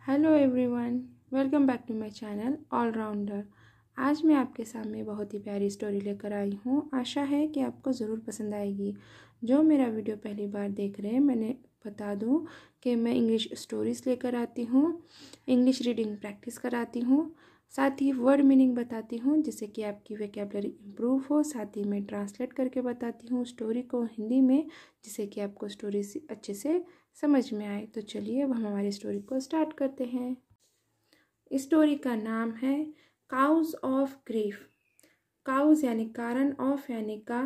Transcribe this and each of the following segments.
Hello everyone, welcome back to my channel Allrounder. आज मैं आपके सामने बहुत ही प्यारी स्टोरी लेकर आई हूँ। आशा है कि आपको ज़रूर पसंद आएगी। जो मेरा वीडियो पहली बार देख रहे हैं, मैंने बता दूँ कि मैं इंग्लिश स्टोरीज़ लेकर आती हूँ, इंग्लिश रीडिंग प्रैक्टिस कराती हूँ, साथ ही वर्ड मीनिंग बताती हूँ जिससे कि आपकी वोकैबुलरी इम्प्रूव हो। साथ ही मैं ट्रांसलेट करके बताती हूँ स्टोरी को हिंदी में, जिससे कि आपको स्टोरी अच्छे से समझ में आए। तो चलिए अब हम हमारी स्टोरी को स्टार्ट करते हैं। स्टोरी का नाम है काउज ऑफ ग्रीफ। काउज यानी कारण, ऑफ यानी का,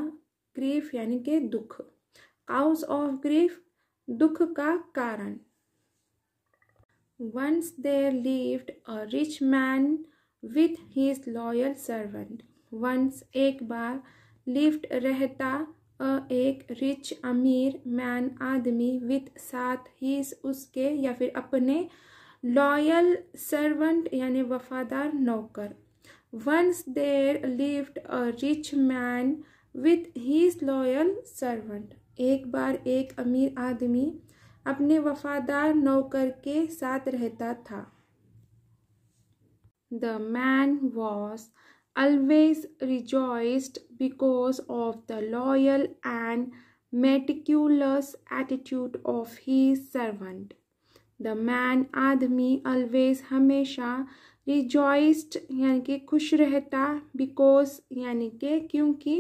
ग्रीफ यानी के दुख। काउज ऑफ ग्रीफ, दुख का कारण। Once there lived a rich man with his loyal servant. Once एक बार, lived रहता, एक रिच अमीर, मैन आदमी, with साथ, his उसके या फिर अपने, लॉयल सर्वेंट यानी वफादार नौकर। Once there lived a rich man with his loyal servant. एक बार एक अमीर आदमी अपने वफादार नौकर के साथ रहता था। The man was always rejoiced because of the loyal and meticulous attitude of his servant. The man आदमी, always हमेशा, rejoiced यानी कि खुश रहता, because यानी कि क्योंकि,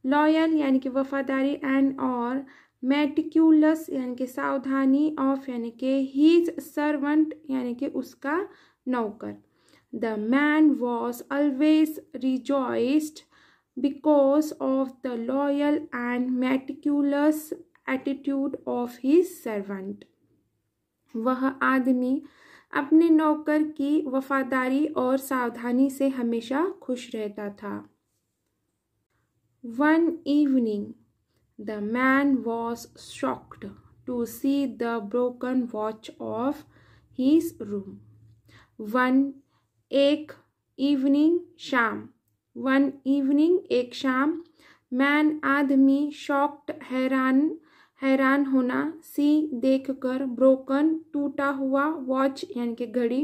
loyal यानी कि वफादारी, and और मेटिक्यूलस यानी कि सावधानी, ऑफ यानी कि हीज सर्वेंट यानी कि उसका नौकर। The man was always rejoiced because of the loyal and meticulous attitude of his servant. वह आदमी अपने नौकर की वफादारी और सावधानी से हमेशा खुश रहता था। One evening the man was shocked to see the broken watch of his room. One एक evening शाम, one evening एक शाम, man आदमी, shocked हैरान होना, see देखकर, broken टूटा हुआ, watch यानी कि घड़ी,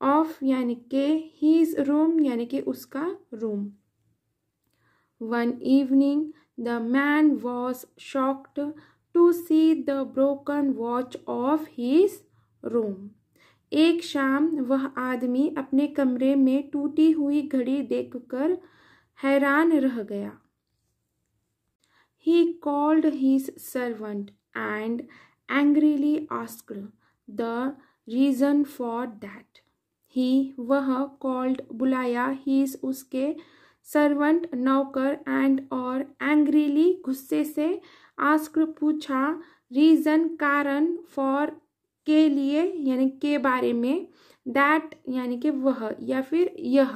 of यानी कि his room यानी कि उसका room. One evening the man was shocked to see the broken watch of his room. एक शाम वह आदमी अपने कमरे में टूटी हुई घड़ी देखकर हैरान रह गया। He called his servant and angrily asked the reason for that. He वह, called बुलाया, his उसके, सर्वेंट नौकर, एंड और, एंग्रीली गुस्से से, आस्क्ड पूछा, रीजन कारण, फॉर के लिए यानी के बारे में, दैट यानी कि वह या फिर यह।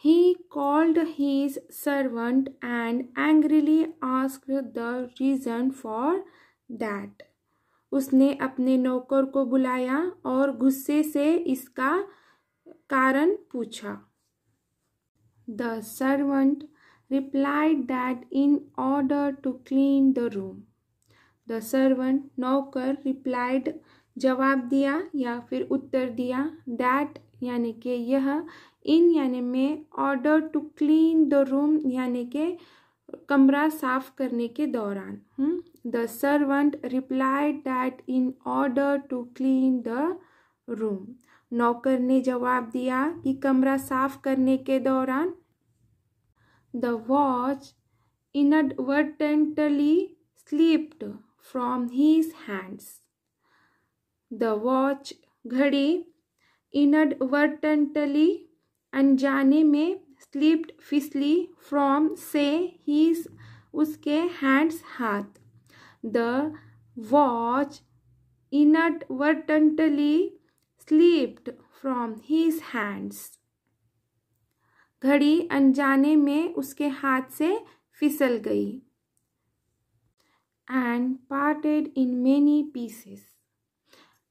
He called his servant and angrily asked the reason for that. उसने अपने नौकर को बुलाया और गुस्से से इसका कारण पूछा। The servant replied that in order to clean the room. The servant नौकर, replied जवाब दिया या फिर उत्तर दिया, that यानी कि यह, in यानी में, order to clean the room यानी कि कमरा साफ करने के दौरान। The servant replied that in order to clean the room. नौकर ने जवाब दिया कि कमरा साफ करने के दौरान। The watch inadvertently slipped from his hands. The watch घड़ी, inadvertently अनजाने में, slipped फिसली, from से, his उसके, hands हाथ। The watch inadvertently slipped from his hands. घड़ी अनजाने में उसके हाथ से फिसल गई। And parted in many pieces.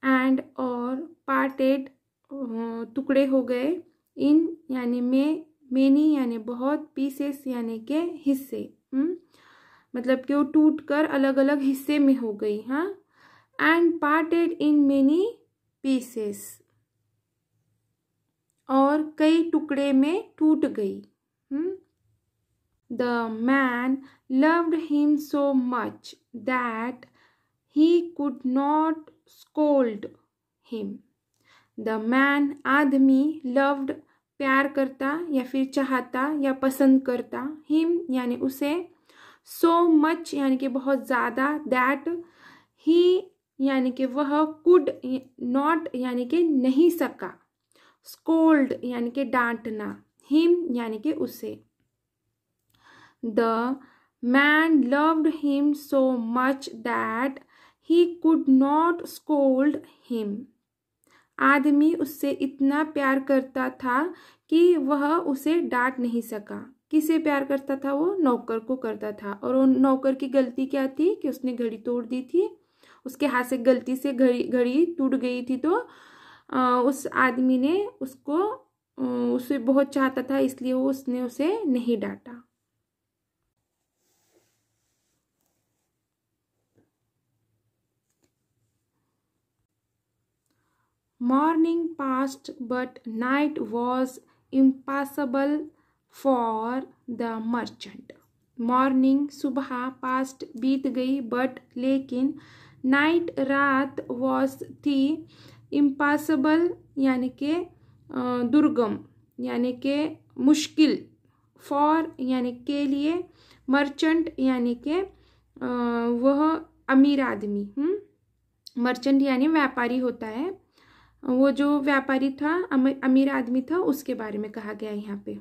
And और parted टुकड़े हो गए, in यानी में, many यानी बहुत, pieces यानी के हिस्से, मतलब कि वो टूट कर अलग अलग हिस्से में हो गई। हाँ, and parted in many pieces, और कई टुकड़े में टूट गई। The man loved him so much that he could not scold him. The man, आदमी, loved, प्यार करता या फिर चाहता या पसंद करता, him यानी उसे, so much यानी कि बहुत ज़्यादा, that he यानी कि वह, could not यानी कि नहीं सका, scold यानी कि डांटना, him यानी कि उसे। The man loved him so much that he could not scold him. आदमी उससे इतना प्यार करता था कि वह उसे डांट नहीं सका। किसे प्यार करता था? वो नौकर को करता था। और वो नौकर की गलती क्या थी कि उसने घड़ी तोड़ दी थी, उसके हाथ से गलती से घड़ी टूट गई थी। तो उस आदमी ने उसे बहुत चाहता था, इसलिए उसने उसे नहीं डांटा। Morning passed, but night was impassable for the merchant. Morning सुबह, past बीत गई, but लेकिन, night रात, was थी, impassable यानी के दुर्गम यानी के मुश्किल, for यानी के लिए, merchant यानी के वह अमीर आदमी। मर्चेंट यानी व्यापारी होता है, वो जो व्यापारी था, अमीर आदमी था, उसके बारे में कहा गया यहाँ पे।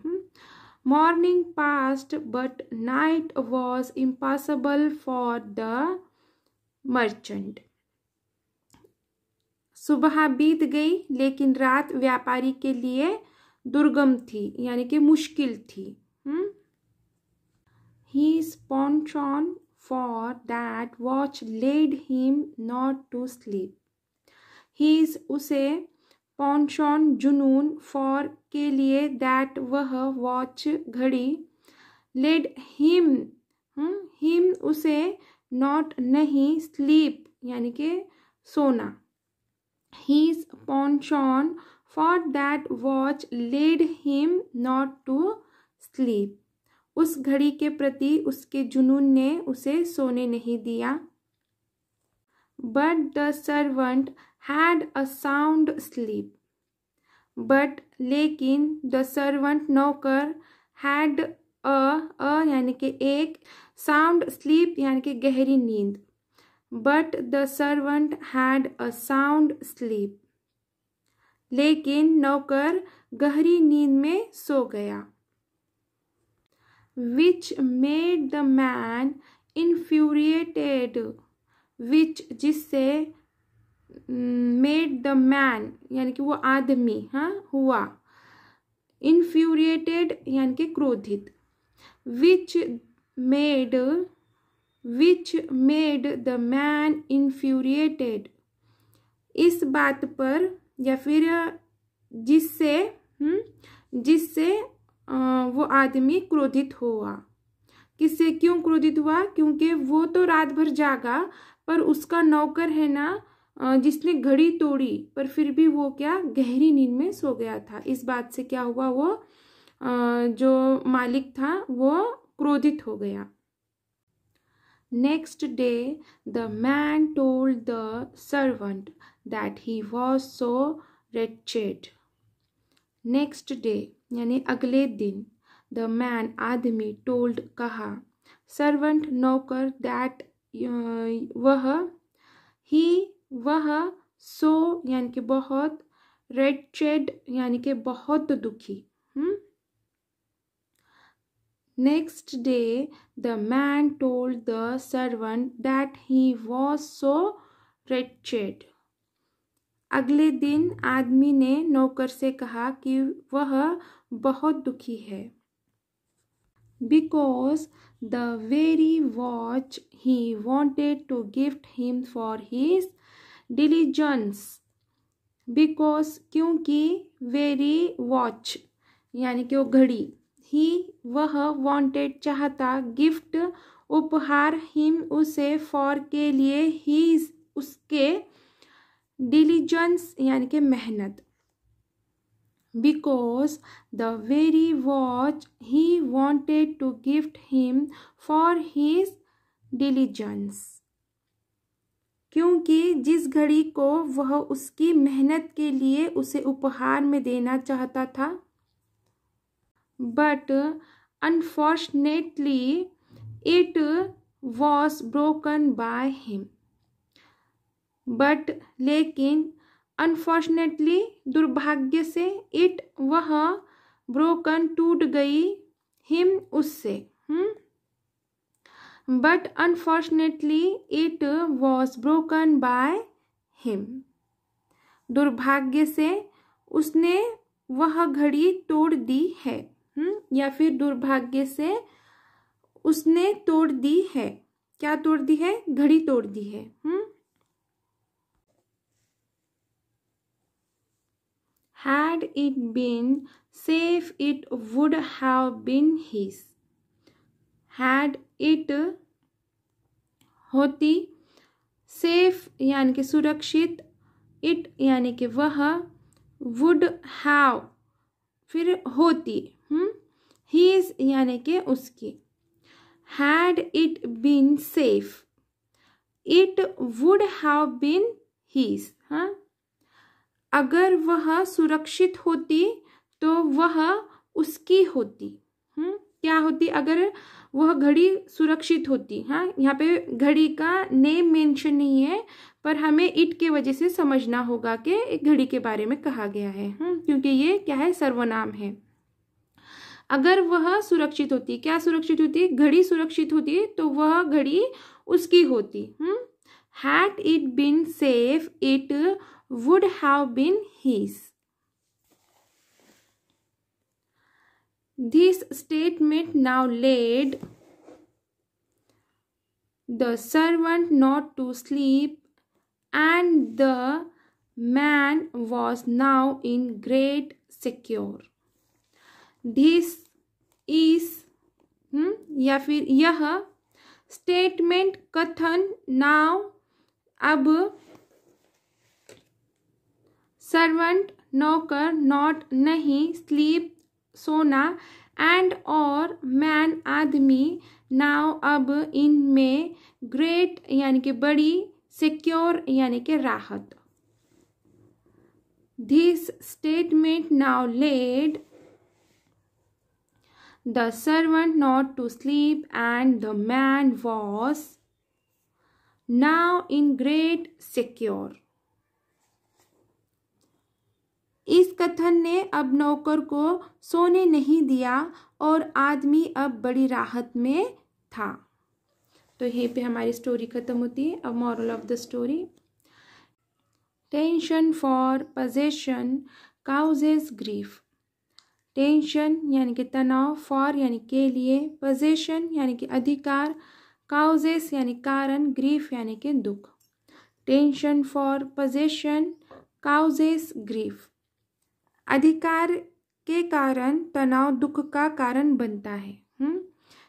Morning past but night was impossible for the merchant. सुबह बीत गई लेकिन रात व्यापारी के लिए दुर्गम थी यानी कि मुश्किल थी। His penchant for that watch led him not to sleep. His उसे, penchant जुनून, for के लिए, that वह, watch घड़ी, led him him उसे, not नहीं, sleep यानी कि सोना। His penchant for that watch led him not to sleep. उस घड़ी के प्रति उसके जुनून ने उसे सोने नहीं दिया। But the servant had a sound sleep. But लेकिन, the servant नौकर, had a यानी कि एक, sound sleep यानी कि गहरी नींद। But the servant had a sound sleep. लेकिन नौकर गहरी नींद में सो गया। Which made the man infuriated. Which जिससे, made the man यानी कि वो आदमी हुआ, infuriated यानी कि क्रोधित। which made the man infuriated, इस बात पर या फिर जिससे वो आदमी क्रोधित हुआ। किससे, क्यों क्रोधित हुआ? क्योंकि वो तो रात भर जागा, पर उसका नौकर है ना, जिसने घड़ी तोड़ी, पर फिर भी वो क्या, गहरी नींद में सो गया था। इस बात से क्या हुआ, वो जो मालिक था वो क्रोधित हो गया। Next day the man told the servant that he was so wretched. Next day यानी अगले दिन, द मैन आदमी, टोल्ड कहा, सर्वेंट नौकर, दैट वह, ही वह, सो यानी कि बहुत, wretched यानी कि बहुत दुखी। Next day the man told the servant that he was so wretched. अगले दिन आदमी ने नौकर से कहा कि वह बहुत दुखी है। Because the very watch he wanted to gift him for his diligence. Because क्योंकि, very watch यानी कि वो घड़ी, he वह, wanted चाहता, gift उपहार, him उसे, for के लिए, his उसके, डिलीजेंस यानी कि मेहनत, because the very watch he wanted to gift him for his diligence, क्योंकि जिस घड़ी को वह उसकी मेहनत के लिए उसे उपहार में देना चाहता था, but unfortunately it was broken by him, but लेकिन अनफॉर्चुनेटली दुर्भाग्य से, इट वह ब्रोकन टूट गई, हिम उससे, but unfortunately it was broken by him, दुर्भाग्य से उसने वह घड़ी तोड़ दी है, या फिर दुर्भाग्य से उसने तोड़ दी है, क्या तोड़ दी है, घड़ी तोड़ दी है। Had it been safe, it would have been his. Had it होती, safe यानी कि सुरक्षित, it यानी कि वह, would have फिर होती, his यानी कि उसकी। Had it been safe, it would have been his। अगर वह सुरक्षित होती तो वह उसकी होती। क्या होती, अगर वह घड़ी सुरक्षित होती। यहाँ पे घड़ी का नेम मेंशन नहीं है, पर हमें इट के वजह से समझना होगा कि एक घड़ी के बारे में कहा गया है, क्योंकि ये क्या है, सर्वनाम है। अगर वह सुरक्षित होती, क्या सुरक्षित होती, घड़ी सुरक्षित होती तो वह घड़ी उसकी होती। Had it been safe, it would have been his. This statement now led the servant not to sleep, and the man was now in great secure. This is या फिर यह स्टेटमेंट, कथन, नाउ अब, सर्वेंट नौकर, not नहीं, sleep सोना, and और, man आदमी, नाउ अब, इनमें, ग्रेट यानी कि बड़ी, सिक्योर यानी कि राहत। This statement now led the servant not to sleep, and the man was now in great secure. इस कथन ने अब नौकर को सोने नहीं दिया और आदमी अब बड़ी राहत में था। तो यहीं पे हमारी स्टोरी खत्म होती है। अब moral of the story, tension for possession causes grief. Tension यानी कि तनाव, फॉर यानी के लिए, पोजेशन यानी कि अधिकार, काउजेस यानी कारण, ग्रीफ यानी कि दुख। Tension for possession causes grief, अधिकार के कारण तनाव दुख का कारण बनता है।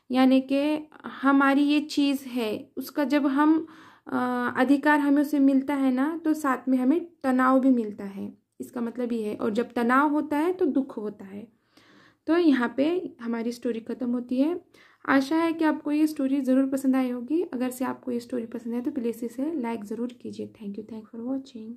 यानी कि हमारी ये चीज़ है, उसका जब हम अधिकार हमें उसे मिलता है ना, तो साथ में हमें तनाव भी मिलता है, इसका मतलब ये है। और जब तनाव होता है तो दुख होता है। तो यहाँ पे हमारी स्टोरी खत्म होती है। आशा है कि आपको ये स्टोरी ज़रूर पसंद आई होगी। अगर से आपको ये स्टोरी पसंद है तो प्लीज़ इसे लाइक ज़रूर कीजिए। Thank you for watching.